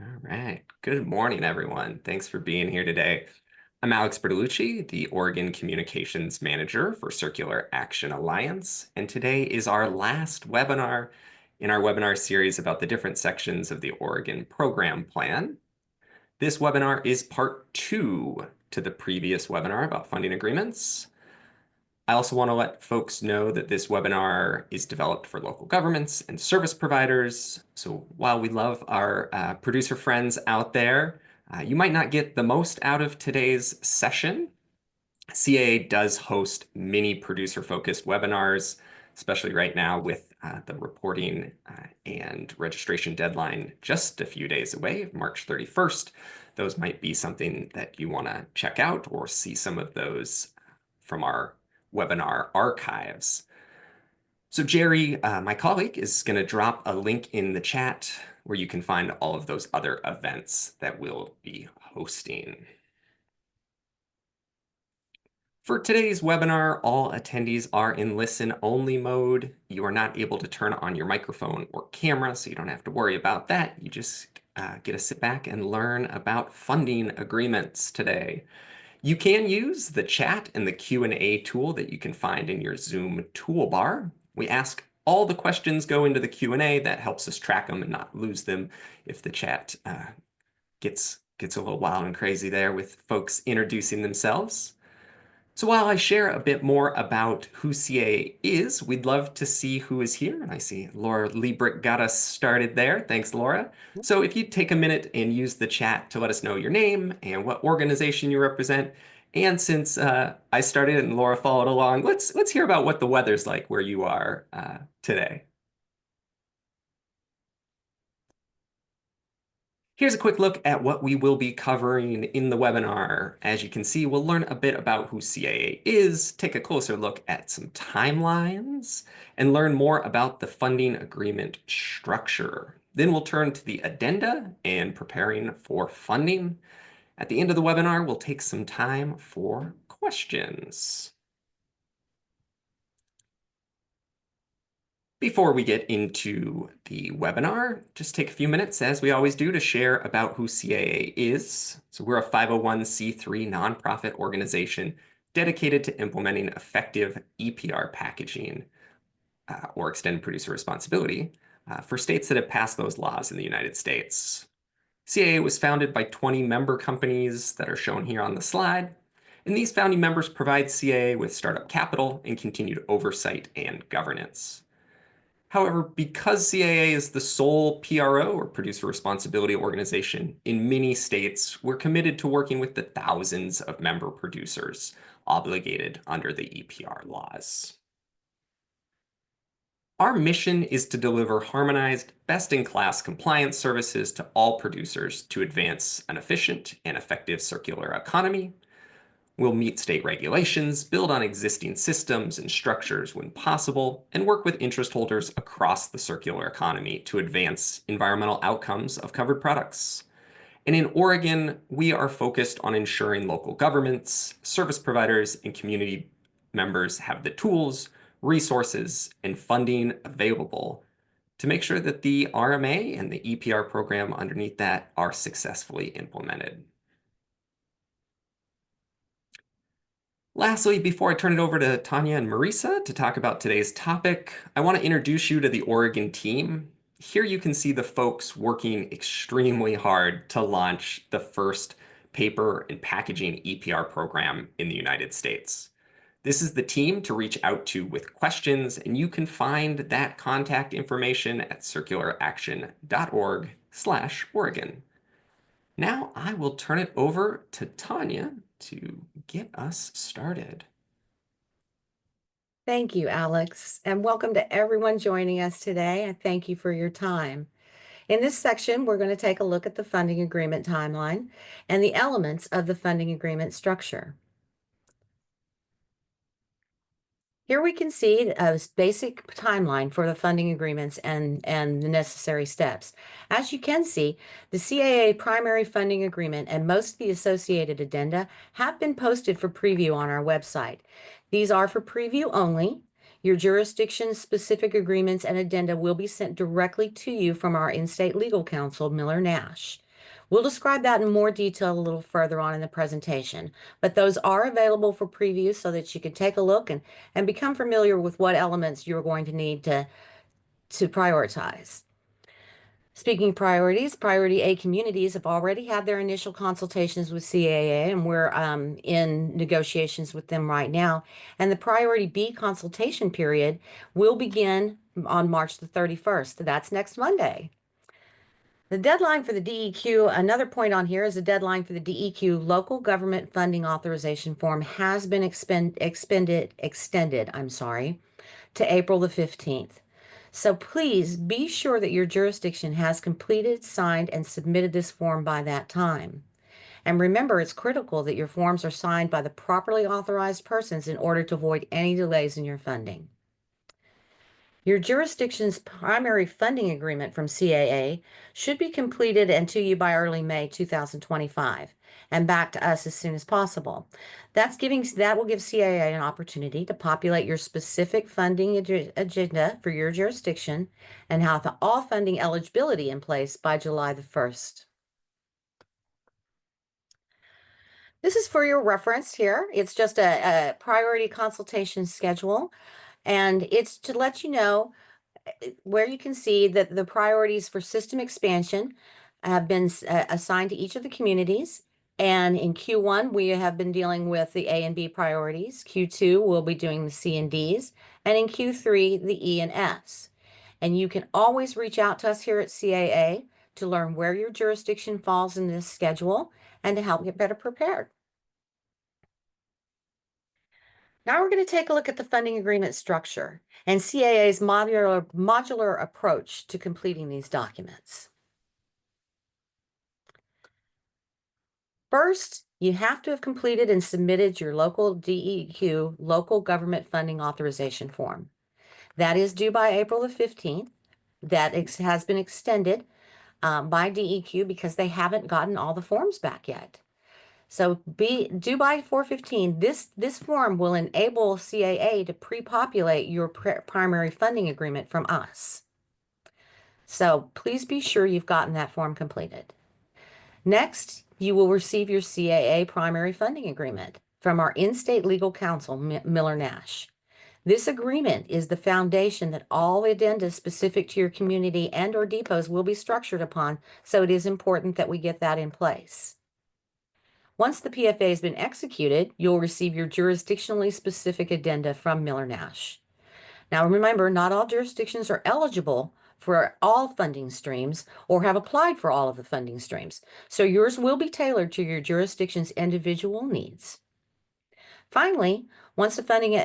All right. Good morning, everyone. Thanks for being here today. I'm Alex Bertolucci, the Oregon Communications Manager for Circular Action Alliance, and today is our last webinar in our webinar series about the different sections of the Oregon Program Plan. This webinar is part 2 to the previous webinar about funding agreements. I also want to let folks know that this webinar is developed for local governments and service providers. So while we love our producer friends out there, you might not get the most out of today's session. CAA does host many producer-focused webinars, especially right now with the reporting and registration deadline just a few days away, March 31st. Those might be something that you want to check out or see some of those from our webinar archives. So Jerry, my colleague, is going to drop a link in the chat where you can find all of those other events that we'll be hosting. For today's webinar, all attendees are in listen-only mode. You are not able to turn on your microphone or camera, so you don't have to worry about that. You just get to sit back and learn about funding agreements today. You can use the chat and the Q&A tool that you can find in your Zoom toolbar. We ask all the questions go into the Q&A. That helps us track them and not lose them if the chat gets a little wild and crazy there with folks introducing themselves. So while I share a bit more about who CA is, we'd love to see who is here. And I see Laura Liebrick got us started there. Thanks, Laura. So if you take a minute and use the chat to let us know your name and what organization you represent. And since I started and Laura followed along, let's hear about what the weather's like where you are today. Here's a quick look at what we will be covering in the webinar. As you can see, we'll learn a bit about who CAA is, take a closer look at some timelines, and learn more about the funding agreement structure. Then we'll turn to the addenda and preparing for funding. At the end of the webinar, we'll take some time for questions. Before we get into the webinar, just take a few minutes, as we always do, to share about who CAA is. So we're a 501c3 nonprofit organization dedicated to implementing effective EPR packaging or extended producer responsibility for states that have passed those laws in the United States. CAA was founded by 20 member companies that are shown here on the slide. And these founding members provide CAA with startup capital and continued oversight and governance. However, because CAA is the sole PRO, or producer responsibility organization, in many states, we're committed to working with the thousands of member producers obligated under the EPR laws. Our mission is to deliver harmonized, best-in-class compliance services to all producers to advance an efficient and effective circular economy. We'll meet state regulations, build on existing systems and structures when possible, and work with interest holders across the circular economy to advance environmental outcomes of covered products. And in Oregon, we are focused on ensuring local governments, service providers, and community members have the tools, resources, and funding available to make sure that the RMA and the EPR program underneath that are successfully implemented. Lastly, before I turn it over to Tanya and Marisa to talk about today's topic, I want to introduce you to the Oregon team. Here you can see the folks working extremely hard to launch the first paper and packaging EPR program in the United States. This is the team to reach out to with questions, and you can find that contact information at circularaction.org/Oregon. Now I will turn it over to Tanya to get us started. Thank you, Alex, and welcome to everyone joining us today. I thank you for your time. In this section, we're going to take a look at the funding agreement timeline and the elements of the funding agreement structure. Here we can see a basic timeline for the funding agreements and the necessary steps. As you can see, the CAA primary funding agreement and most of the associated addenda have been posted for preview on our website. These are for preview only. Your jurisdiction-specific agreements and addenda will be sent directly to you from our in-state legal counsel, Miller Nash. We'll describe that in more detail a little further on in the presentation, but those are available for preview so that you can take a look and become familiar with what elements you're going to need to prioritize. Speaking of priorities, Priority A communities have already had their initial consultations with CAA, and we're in negotiations with them right now. And the Priority B consultation period will begin on March the 31st. That's next Monday. The deadline for the DEQ, another point on here is the deadline for the DEQ local government funding authorization form has been extended, to April the 15th. So please be sure that your jurisdiction has completed, signed, and submitted this form by that time. And remember, it's critical that your forms are signed by the properly authorized persons in order to avoid any delays in your funding. Your jurisdiction's primary funding agreement from CAA should be completed and to you by early May 2025 and back to us as soon as possible. That will give CAA an opportunity to populate your specific funding agenda for your jurisdiction and have all funding eligibility in place by July the 1st. This is for your reference here. It's just a priority consultation schedule, and it's to let you know where you can see that the priorities for system expansion have been assigned to each of the communities. And in Q1, we have been dealing with the A and B priorities. Q2, we'll be doing the C and Ds. And in Q3, the E and Fs. And you can always reach out to us here at CAA to learn where your jurisdiction falls in this schedule and to help get better prepared. Now we're going to take a look at the funding agreement structure and CAA's modular approach to completing these documents. First, you have to have completed and submitted your local DEQ, local government funding authorization form. That is due by April the 15th. That has been extended by DEQ because they haven't gotten all the forms back yet. So be due by 4/15. This form will enable CAA to pre-populate your primary funding agreement from us. So please be sure you've gotten that form completed. Next, you will receive your CAA primary funding agreement from our in-state legal counsel, Miller Nash. This agreement is the foundation that all addendas specific to your community and or depots will be structured upon, so it is important that we get that in place. Once the PFA has been executed, you'll receive your jurisdictionally specific addenda from Miller Nash. Now remember, not all jurisdictions are eligible for all funding streams or have applied for all of the funding streams, so yours will be tailored to your jurisdiction's individual needs. Finally, once the funding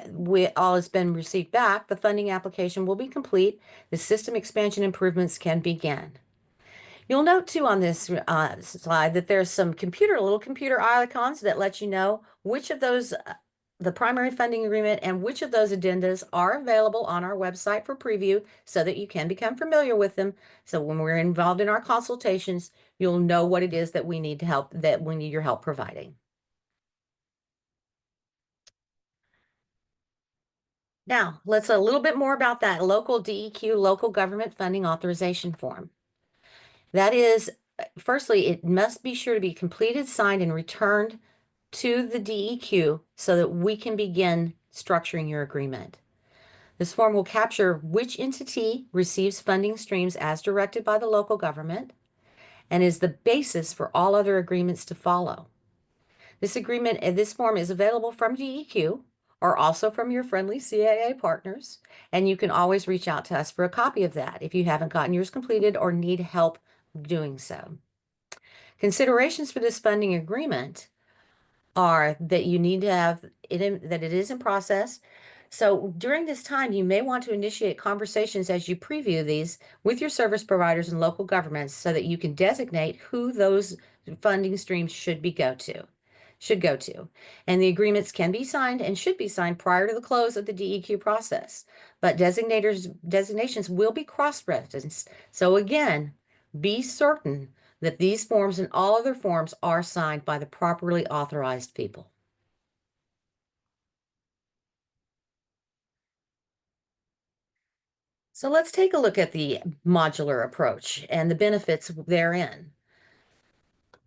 all has been received back, the funding application will be complete. The system expansion improvements can begin. You'll note too on this slide that there's some little computer icons that let you know which of those, the primary funding agreement and which of those addendas are available on our website for preview so that you can become familiar with them. So when we're involved in our consultations, you'll know what it is that we need your help providing. Now, let's a little bit more about that local DEQ, local government funding authorization form. That is, firstly, it must be sure to be completed, signed, and returned to the DEQ so that we can begin structuring your agreement. This form will capture which entity receives funding streams as directed by the local government and is the basis for all other agreements to follow. This form is available from DEQ or also from your friendly CAA partners, and you can always reach out to us for a copy of that if you haven't gotten yours completed or need help doing so. Considerations for this funding agreement are that you need to have that it is in process. So during this time, you may want to initiate conversations as you preview these with your service providers and local governments so that you can designate who those funding streams should go to. And the agreements can be signed and should be signed prior to the close of the DEQ process. But designations will be cross-referenced. So again, be certain that these forms and all other forms are signed by the properly authorized people. So let's take a look at the modular approach and the benefits therein.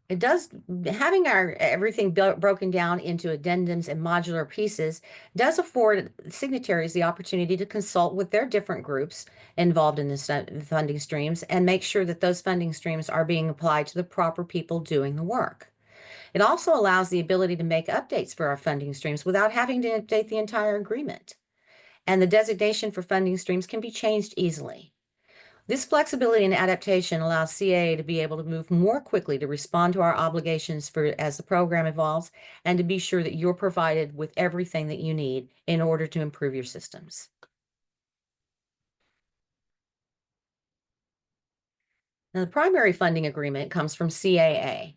It does, having our everything broken down into addendums and modular pieces does afford signatories the opportunity to consult with their different groups involved in this funding streams and make sure that those funding streams are being applied to the proper people doing the work. It also allows the ability to make updates for our funding streams without having to update the entire agreement. And the designation for funding streams can be changed easily. This flexibility and adaptation allows CAA to be able to move more quickly to respond to our obligations as the program evolves and to be sure that you're provided with everything that you need in order to improve your systems. Now, the primary funding agreement comes from CAA,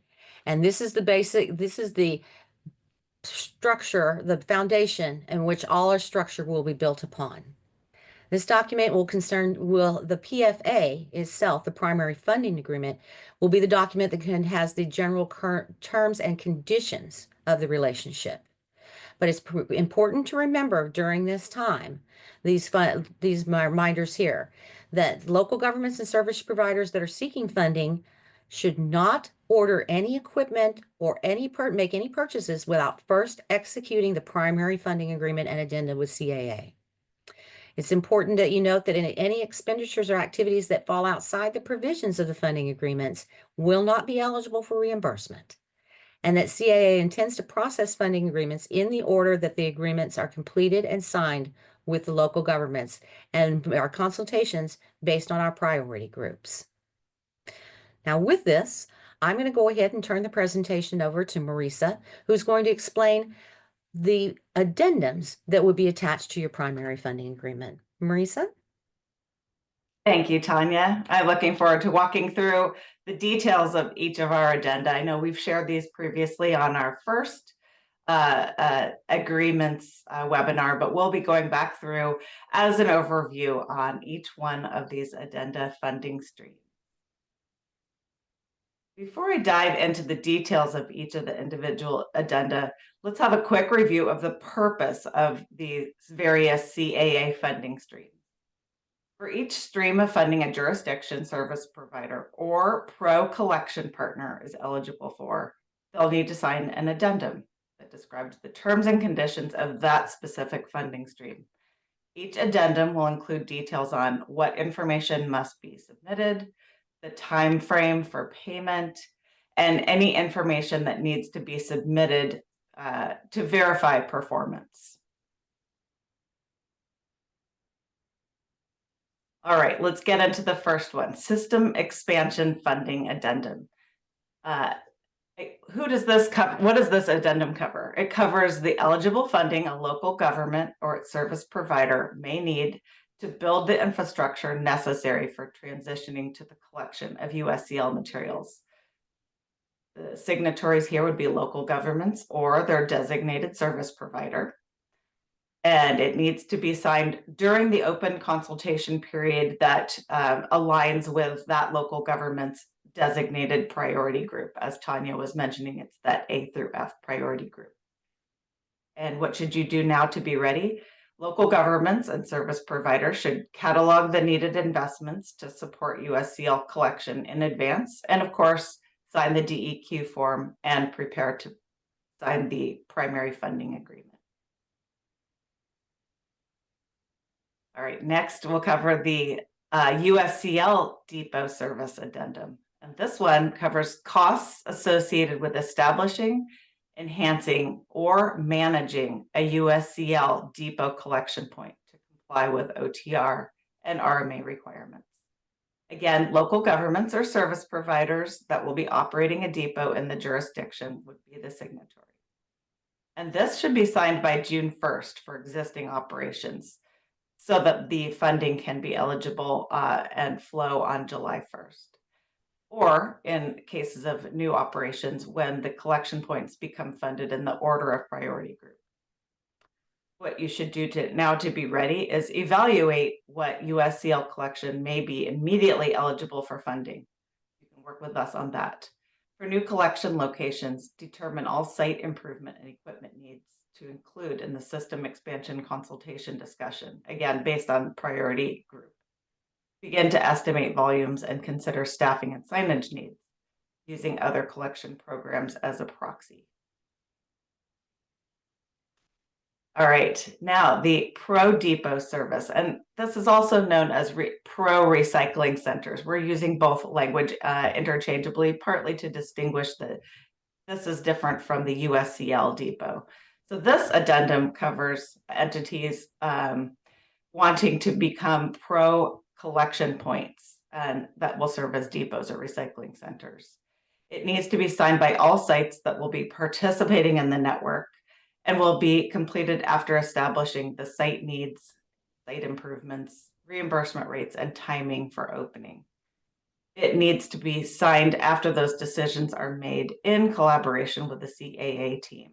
and this is the structure, the foundation in which all our structure will be built upon. This document will the PFA itself, the primary funding agreement, will be the document that has the general current terms and conditions of the relationship. But it's important to remember during this time, these reminders here, that local governments and service providers that are seeking funding should not order any equipment or make any purchases without first executing the primary funding agreement and addenda with CAA. It's important that you note that any expenditures or activities that fall outside the provisions of the funding agreements will not be eligible for reimbursement, and that CAA intends to process funding agreements in the order that the agreements are completed and signed with the local governments and our consultations based on our priority groups. Now, with this, I'm going to go ahead and turn the presentation over to Marisa, who's going to explain the addendums that would be attached to your primary funding agreement. Marisa? Thank you, Tanya. I'm looking forward to walking through the details of each of our addenda. I know we've shared these previously on our first agreements webinar, but we'll be going back through as an overview on each one of these addenda funding streams. Before I dive into the details of each of the individual addenda, let's have a quick review of the purpose of these various CAA funding streams. For each stream of funding a jurisdiction, service provider, or pro-collection partner is eligible for, they'll need to sign an addendum that describes the terms and conditions of that specific funding stream. Each addendum will include details on what information must be submitted, the time frame for payment, and any information that needs to be submitted to verify performance. All right, let's get into the first one, System Expansion Funding Addendum. Who does this cover? What does this addendum cover? It covers the eligible funding a local government or its service provider may need to build the infrastructure necessary for transitioning to the collection of USCL materials. The signatories here would be local governments or their designated service provider. And it needs to be signed during the open consultation period that aligns with that local government's designated priority group. As Tanya was mentioning, it's that A through F priority group. And what should you do now to be ready? Local governments and service providers should catalog the needed investments to support USCL collection in advance. And of course, sign the DEQ form and prepare to sign the primary funding agreement. All right, next we'll cover the USCL Depot Service Addendum. And this one covers costs associated with establishing, enhancing, or managing a USCL depot collection point to comply with OTR and RMA requirements. Again, local governments or service providers that will be operating a depot in the jurisdiction would be the signatory. And this should be signed by June 1st for existing operations, so that the funding can be eligible and flow on July 1st. Or in cases of new operations, when the collection points become funded in the order of priority group. What you should do to be ready is evaluate what USCL collection may be immediately eligible for funding. You can work with us on that. For new collection locations, determine all site improvement and equipment needs to include in the system expansion consultation discussion, again, based on priority group. Begin to estimate volumes and consider staffing and signage needs. using other collection programs as a proxy. All right, now the Pro Depot service, and this is also known as Pro Recycling Centers. We're using both language interchangeably, partly to distinguish that this is different from the USCL depot. So this addendum covers entities wanting to become pro collection points, and that will serve as depots or recycling centers. It needs to be signed by all sites that will be participating in the network and will be completed after establishing the site needs, site improvements, reimbursement rates, and timing for opening. It needs to be signed after those decisions are made in collaboration with the CAA team.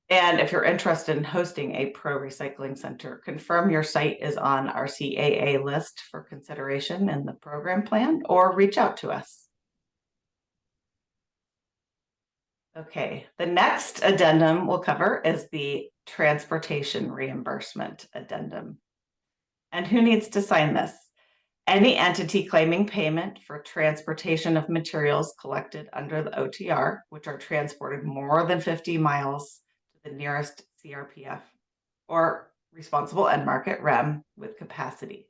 And if you're interested in hosting a pro recycling center, confirm your site is on our CAA list for consideration in the program plan, or reach out to us. Okay, the next addendum we'll cover is the transportation reimbursement addendum. And who needs to sign this? Any entity claiming payment for transportation of materials collected under the OTR, which are transported more than 50 miles to the nearest CRPF, or responsible end market REM with capacity.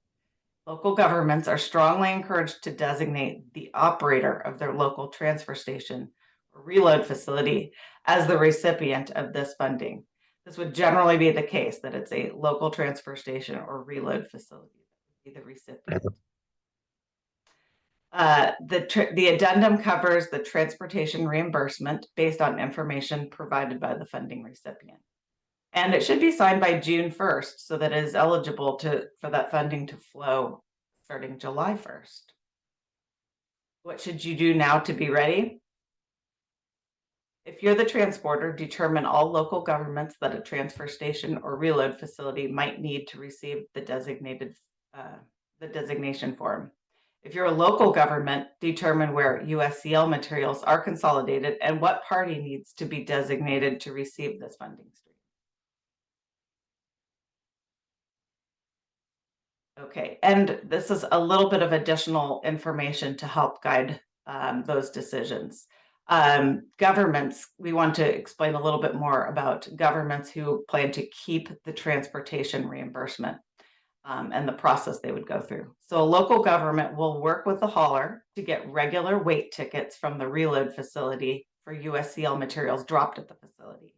Local governments are strongly encouraged to designate the operator of their local transfer station or reload facility as the recipient of this funding. This would generally be the case, that it's a local transfer station or reload facility that would be the recipient. The addendum covers the transportation reimbursement based on information provided by the funding recipient. And it should be signed by June 1st so that it is eligible for that funding to flow starting July 1st. What should you do now to be ready? If you're the transporter, determine all local governments that a transfer station or reload facility might need to receive the designation form. If you're a local government, determine where USCL materials are consolidated and what party needs to be designated to receive this funding stream. Okay, and this is a little bit of additional information to help guide those decisions. Governments, we want to explain a little bit more about governments who plan to keep the transportation reimbursement and the process they would go through. So a local government will work with the hauler to get regular weight tickets from the reload facility for USCL materials dropped at the facility.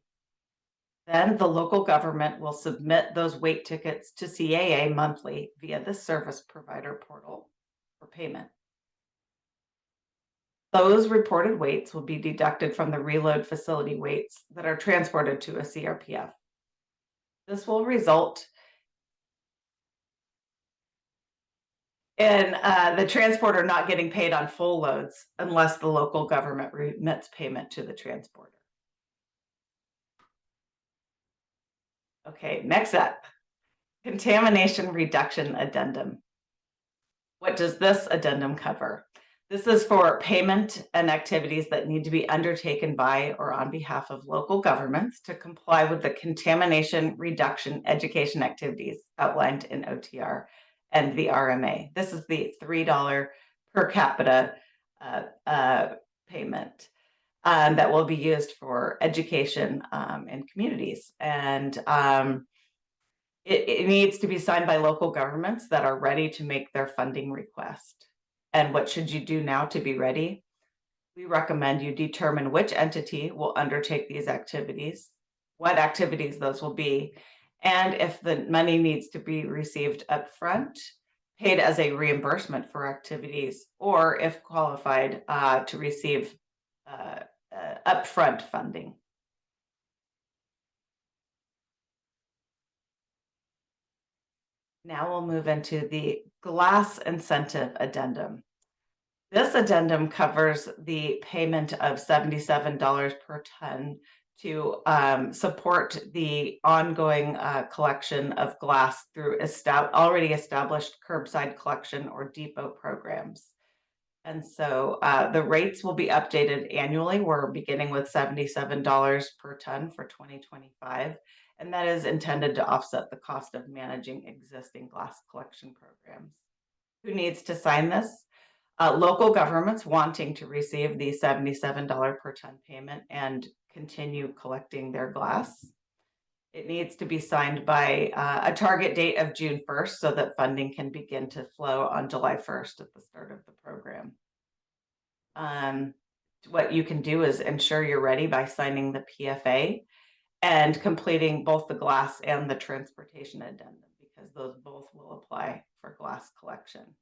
Then the local government will submit those weight tickets to CAA monthly via the service provider portal for payment. Those reported weights will be deducted from the reload facility weights that are transported to a CRPF. This will result in the transporter not getting paid on full loads unless the local government remits payment to the transporter. Okay, next up, contamination reduction addendum. What does this addendum cover? This is for payment and activities that need to be undertaken by or on behalf of local governments to comply with the contamination reduction education activities outlined in OTR and the RMA. This is the $3 per capita payment that will be used for education in communities. And it needs to be signed by local governments that are ready to make their funding request. And what should you do now to be ready? We recommend you determine which entity will undertake these activities, what activities those will be, and if the money needs to be received upfront, paid as a reimbursement for activities, or if qualified to receive upfront funding. Now we'll move into the glass incentive addendum. This addendum covers the payment of $77 per ton to support the ongoing collection of glass through already established curbside collection or depot programs. And so the rates will be updated annually. We're beginning with $77 per ton for 2025, and that is intended to offset the cost of managing existing glass collection programs. Who needs to sign this? Local governments wanting to receive the $77 per ton payment and continue collecting their glass. It needs to be signed by a target date of June 1st so that funding can begin to flow on July 1st at the start of the program. What you can do is ensure you're ready by signing the PFA and completing both the glass and the transportation addendum, because those both will apply for glass collection.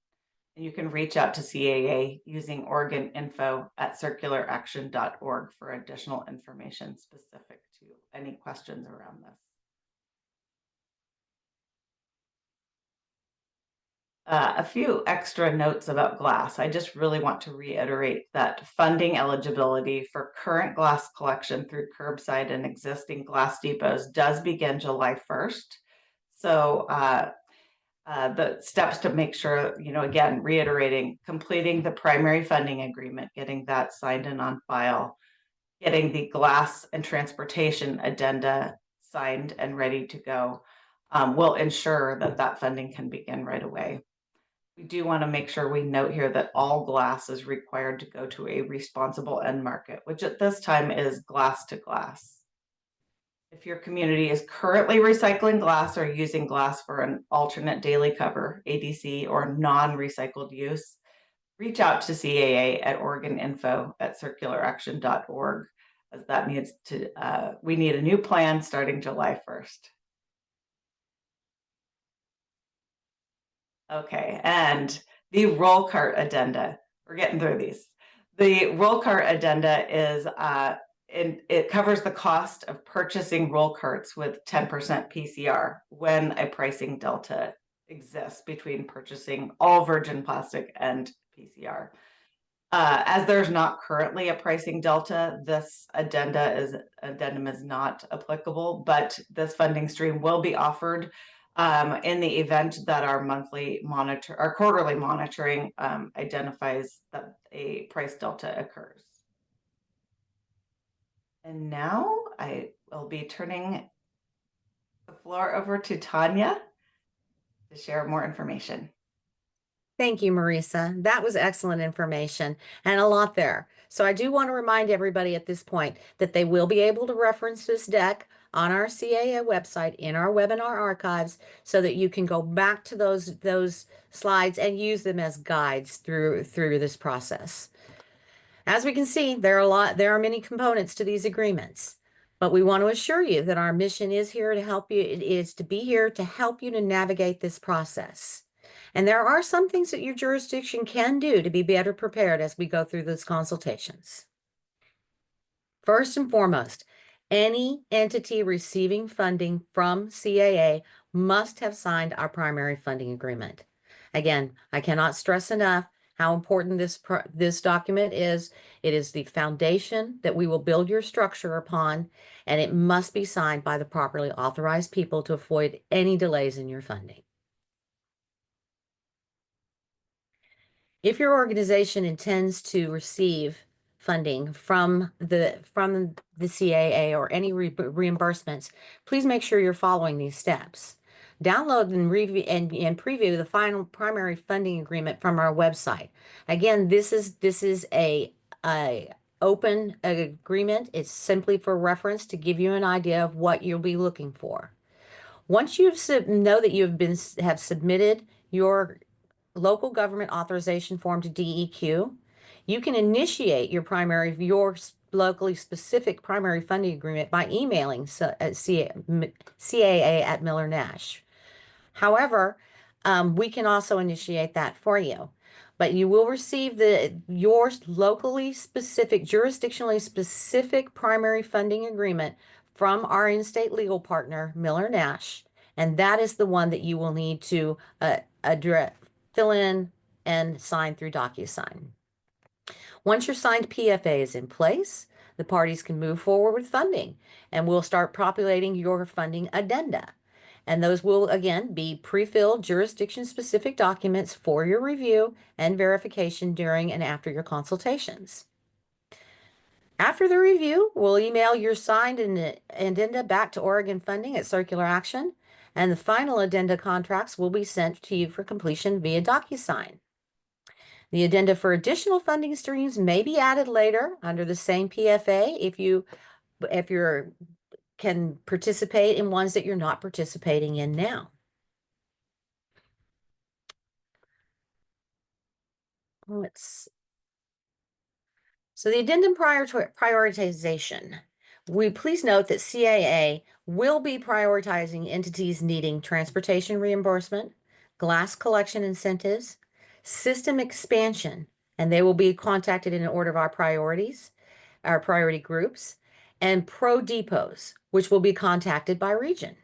And you can reach out to CAA using OregonInfo@circularaction.org for additional information specific to any questions around this. A few extra notes about glass. I just really want to reiterate that funding eligibility for current glass collection through curbside and existing glass depots does begin July 1st. So the steps to make sure, again, reiterating, completing the primary funding agreement, getting that signed and on file, getting the glass and transportation addenda signed and ready to go, will ensure that that funding can begin right away. We do want to make sure we note here that all glass is required to go to a responsible end market, which at this time is glass to glass. If your community is currently recycling glass or using glass for an alternate daily cover, ADC, or non-recycled use, reach out to CAA at OregonInfo@circularaction.org, as that needs to, we need a new plan starting July 1st. Okay, and the roll cart addenda. We're getting through these. The roll cart addenda is it covers the cost of purchasing roll carts with 10% PCR when a pricing delta exists between purchasing all virgin plastic and PCR. As there's not currently a pricing delta, this addendum is not applicable, but this funding stream will be offered in the event that our quarterly monitoring identifies that a price delta occurs. And now I will be turning the floor over to Tanya to share more information. Thank you, Marisa. That was excellent information and a lot there. So I do want to remind everybody at this point that they will be able to reference this deck on our CAA website in our webinar archives so that you can go back to those slides and use them as guides through this process. As we can see, there are many components to these agreements, but we want to assure you that our mission is here to help you. It is to be here to help you to navigate this process. And there are some things that your jurisdiction can do to be better prepared as we go through those consultations. First and foremost, any entity receiving funding from CAA must have signed our primary funding agreement. Again, I cannot stress enough how important this document is. It is the foundation that we will build your structure upon, and it must be signed by the properly authorized people to avoid any delays in your funding. If your organization intends to receive funding from the CAA or any reimbursements, please make sure you're following these steps. Download and review and preview the final primary funding agreement from our website. Again, this is a open agreement. It's simply for reference to give you an idea of what you'll be looking for. Once you know that you have submitted your local government authorization form to DEQ, you can initiate your locally specific primary funding agreement by emailing CAA at Miller Nash. However, we can also initiate that for you. But you will receive your locally specific, jurisdictionally specific primary funding agreement from our in-state legal partner, Miller Nash, and that is the one that you will need to fill in and sign through DocuSign. Once your signed PFA is in place, the parties can move forward with funding, and we'll start populating your funding addenda. And those will, again, be pre-filled jurisdiction-specific documents for your review and verification during and after your consultations. After the review, we'll email your signed addenda back to Oregon Funding at Circular Action, and the final addenda contracts will be sent to you for completion via DocuSign. The addenda for additional funding streams may be added later under the same PFA if you're can participate in ones that you're not participating in now. So the addendum prior to prioritization. We please note that CAA will be prioritizing entities needing transportation reimbursement, glass collection incentives, system expansion, and they will be contacted in order of our priorities, our priority groups, and pro depots, which will be contacted by region.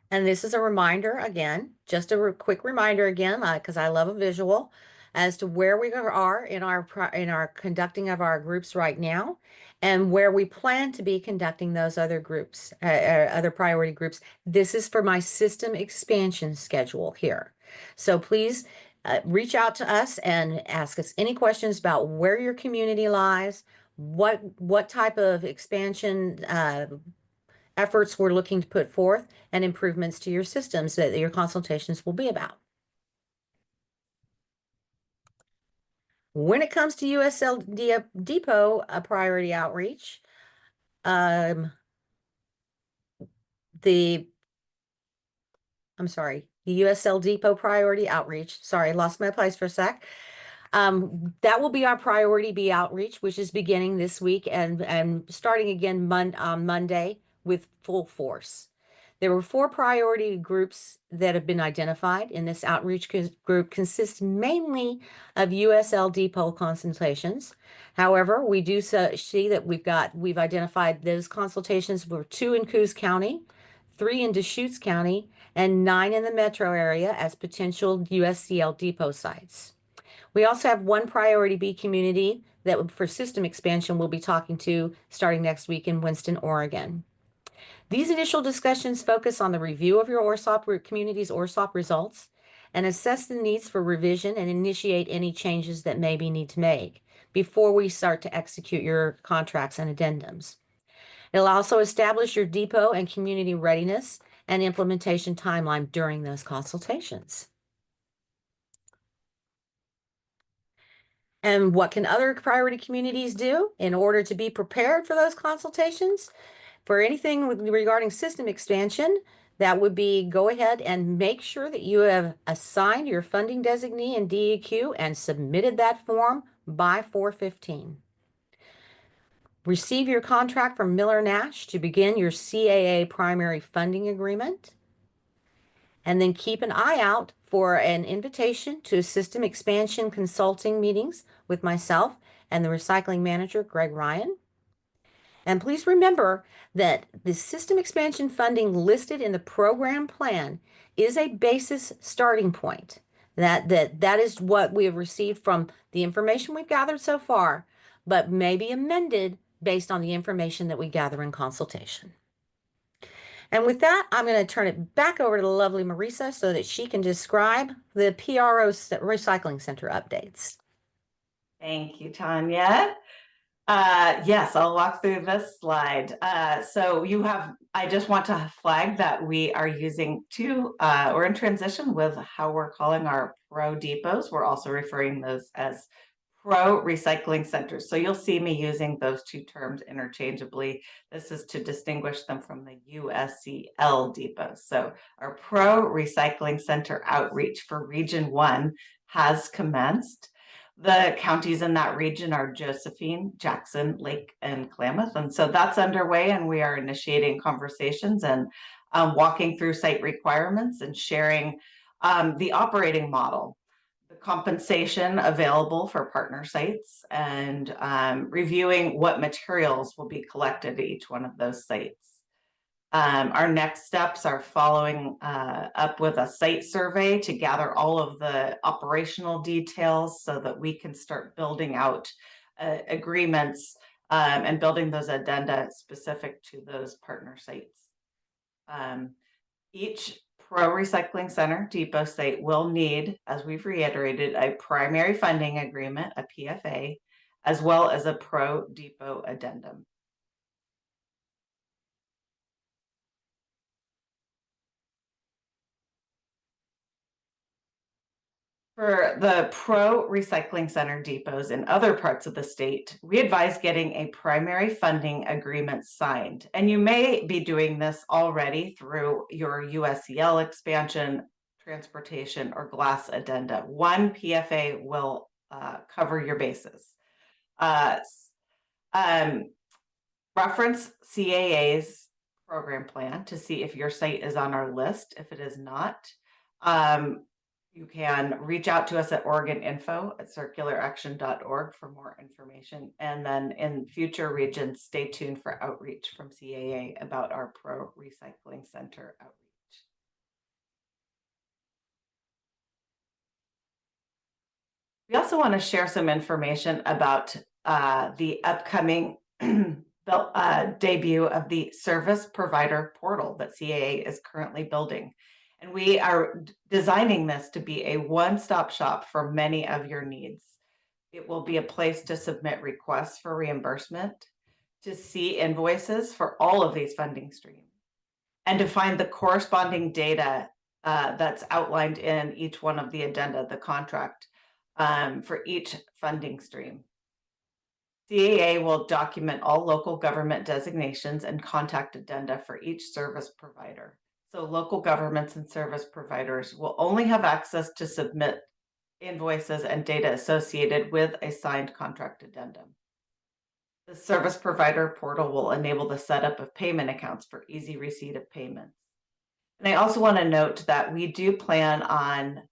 And this is a reminder again, just a quick reminder again, because I love a visual as to where we are in our conducting of our groups right now, and where we plan to be conducting those other groups, other priority groups. This is for my system expansion schedule here. So please reach out to us and ask us any questions about where your community lies, what type of expansion efforts we're looking to put forth, and improvements to your systems that your consultations will be about. When it comes to USL Depot priority outreach, the USL Depot priority outreach. Sorry, I lost my place for a sec. That will be our priority B outreach, which is beginning this week and starting again on Monday with full force. There were 4 priority groups that have been identified, and this outreach group consists mainly of USL Depot consultations. However, we do see that we've identified those consultations were 2 in Coos County, 3 in Deschutes County, and 9 in the metro area as potential USCL Depot sites. We also have 1 priority B community that for system expansion we'll be talking to starting next week in Winston, Oregon. These initial discussions focus on the review of your ORSOP community's ORSOP results and assess the needs for revision and initiate any changes that may be need to make before we start to execute your contracts and addendums. It'll also establish your depot and community readiness and implementation timeline during those consultations. And what can other priority communities do in order to be prepared for those consultations? For anything regarding system expansion, that would be go ahead and make sure that you have assigned your funding designee in DEQ and submitted that form by 4/15. Receive your contract from Miller Nash to begin your CAA primary funding agreement. And then keep an eye out for an invitation to system expansion consulting meetings with myself and the recycling manager, Greg Ryan. And please remember that the system expansion funding listed in the program plan is a basis starting point. That is what we have received from the information we've gathered so far, but may be amended based on the information that we gather in consultation. And with that, I'm going to turn it back over to the lovely Marisa so that she can describe the PRO Recycling Center updates. Thank you, Tanya. Yes, I'll walk through this slide. I just want to flag that we are using we're in transition with how we're calling our pro depots. We're also referring those as pro recycling centers. So you'll see me using those 2 terms interchangeably. This is to distinguish them from the USCL depots. So our pro recycling center outreach for Region 1 has commenced. The counties in that region are Josephine, Jackson, Lake, and Klamath. And so that's underway, and we are initiating conversations and walking through site requirements and sharing the operating model, the compensation available for partner sites, and reviewing what materials will be collected at each one of those sites. Our next steps are following up with a site survey to gather all of the operational details so that we can start building out agreements and building those addenda specific to those partner sites. Each Pro Recycling Center depot site will need, as we've reiterated, a primary funding agreement, a PFA, as well as a Pro Depot addendum. For the pro recycling center depots in other parts of the state, we advise getting a primary funding agreement signed. And you may be doing this already through your USCL expansion, transportation, or glass addenda. One PFA will cover your bases. Uh, um, Reference CAA's program plan to see if your site is on our list. If it is not, um, you can reach out to us at OregonInfo@circularaction.org for more information. And then in future regions, stay tuned for outreach from CAA about our Pro Recycling Center outreach. We also want to share some information about the upcoming debut of the service provider portal that CAA is currently building. And we are designing this to be a one-stop shop for many of your needs. It will be a place to submit requests for reimbursement, to see invoices for all of these funding streams, and to find the corresponding data that's outlined in each one of the addenda, the contract for each funding stream. CAA will document all local government designations and contact addenda for each service provider. So local governments and service providers will only have access to submit invoices and data associated with a signed contract addendum. The service provider portal will enable the setup of payment accounts for easy receipt of payments. And I also want to note that we do plan on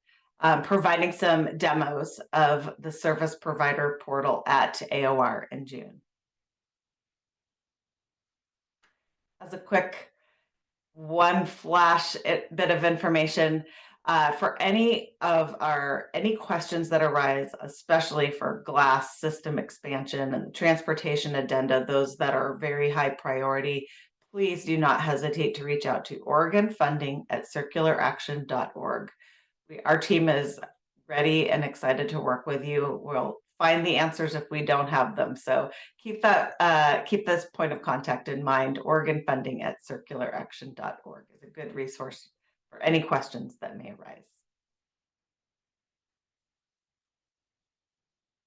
providing some demos of the service provider portal at AOR in June. As a quick one flash bit of information, for any questions that arise, especially for glass system expansion and transportation addenda, those that are very high priority, please do not hesitate to reach out to OregonFunding@circularaction.org. Our team is ready and excited to work with you. We'll find the answers if we don't have them. So keep this point of contact in mind. Oregon Funding at circularaction.org is a good resource for any questions that may arise.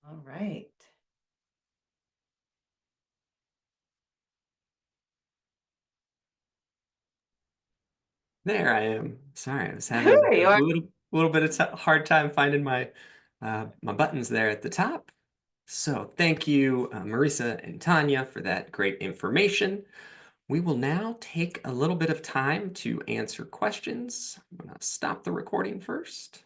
All right. There I am. Sorry, I was having There a you are. little bit of hard time finding my buttons there at the top. So thank you, Marisa and Tanya, for that great information. We will now take a little bit of time to answer questions. I'm going to stop the recording first.